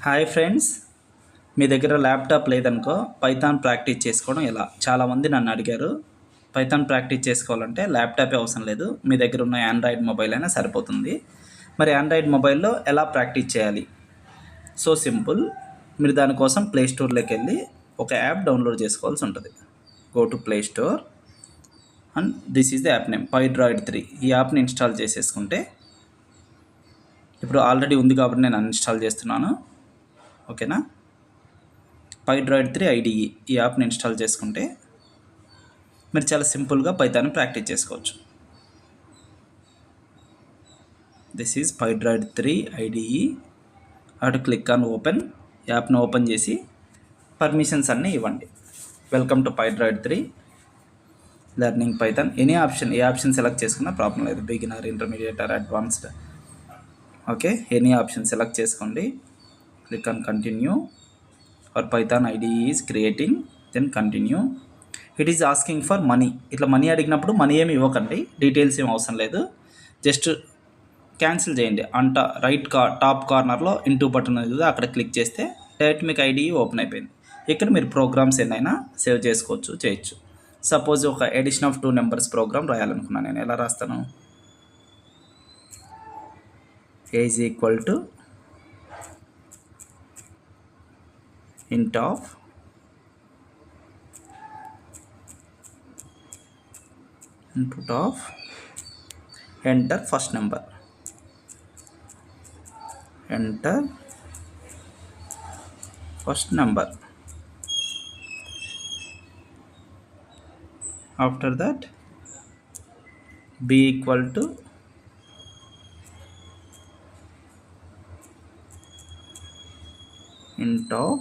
Hi friends, మీ దగ్గర laptop లేదనుకో Python practice చేసుకోవడం ఎలా? చాలామంది నన్ను అడిగారు. పైథాన్ ప్రాక్టీస్ చేసుకోవాలంటే ల్యాప్టాపే అవసరం లేదు, మీ దగ్గర ఉన్న ఆండ్రాయిడ్ మొబైల్ అయినా సరిపోతుంది. మరి ఆండ్రాయిడ్ మొబైల్లో ఎలా ప్రాక్టీస్ చేయాలి? So simple. మీరు దానికోసం ప్లే స్టోర్లోకి వెళ్ళి ఒక యాప్ డౌన్లోడ్ చేసుకోవాల్సి ఉంటుంది. Go to play store and this is the app name PyDroid 3. ఈ యాప్ని ఇన్స్టాల్ చేసేసుకుంటే, ఇప్పుడు ఆల్రెడీ ఉంది కాబట్టి నేను అన్ఇన్స్టాల్ చేస్తున్నాను. ఓకేనా? PyDroid 3 IDE ఈ యాప్ని ఇన్స్టాల్ చేసుకుంటే మీరు చాలా సింపుల్గా పైథాన్ ప్రాక్టీస్ చేసుకోవచ్చు. This is PyDroid 3 IDE. అటు క్లిక్ ఆన్ ఓపెన్. యాప్ని ఓపెన్ చేసి పర్మిషన్స్ అన్నీ ఇవ్వండి. Welcome to PyDroid 3 learning python. ఏ ఆప్షన్ సెలెక్ట్ చేసుకున్నా ప్రాబ్లం లేదు. Beginner, intermediate or advanced. Okay, any option select చేసుకోండి. Click on continue. Our Python IDE is creating, then continue. It is asking for money. ఇట్లా money అడిగినప్పుడు money ఏమి ఇవ్వకండి, details ఏమి అవసరం లేదు. జస్ట్ క్యాన్సిల్ చేయండి. టాప్ కార్నర్లో ఇంటూ బటన్ ఉంది, అక్కడ క్లిక్ చేస్తే డైరెక్ట్ మీకు IDE ఓపెన్ అయిపోయింది. ఇక్కడ మీరు ప్రోగ్రామ్స్ ఏదైనా సేవ్ చేయొచ్చు. సపోజ్ ఒక ఎడిషన్ ఆఫ్ 2 నెంబర్స్ ప్రోగ్రామ్ రాయాలనుకున్నాను. నేను ఎలా రాస్తాను? A is equal to int of input of enter first number. Enter first number. After that b equal to int of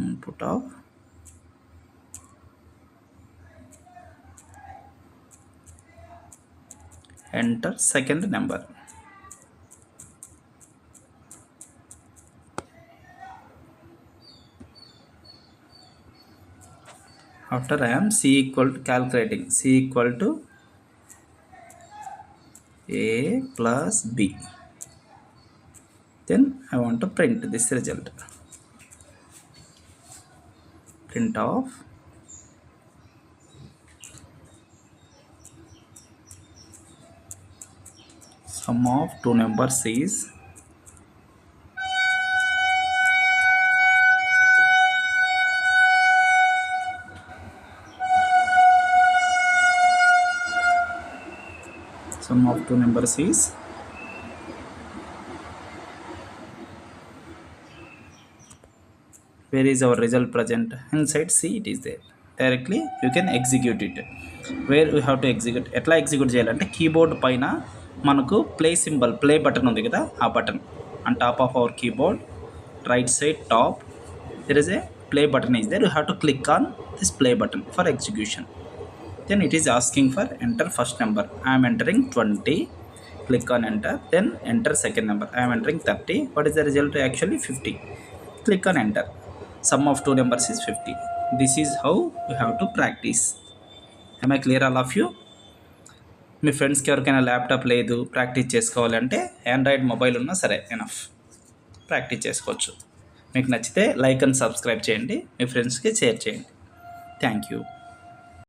input of enter second number. After I am c equal to calculating, c equal to a plus b. Then I want to print this result. Print of sum of 2 numbers is where is our result present? Inside C it is there. Directly you can execute it. Where we have to execute? ఎట్లా execute చేయాలంటే keyboard పైన మనకు play button ఉంది కదా, ఆ button on top of our keyboard, right side top, there is a play button is there. You have to click on this play button for execution. Then it is asking for enter first number. I am entering 20. Click on enter. Then enter second number. I am entering 30. What is the result? Actually 50. Click on enter. Sum of 2 numbers is 50. This is how you have to practice. Am I clear all of you? మీ ఫ్రెండ్స్కి ఎవరికైనా laptop లేదు, practice చేసుకోవాలంటే Android mobile ఉన్నా సరే enough, practice చేసుకోవచ్చు. మీకు నచ్చితే like and subscribe చేయండి, మీ ఫ్రెండ్స్కి షేర్ చేయండి. Thank you.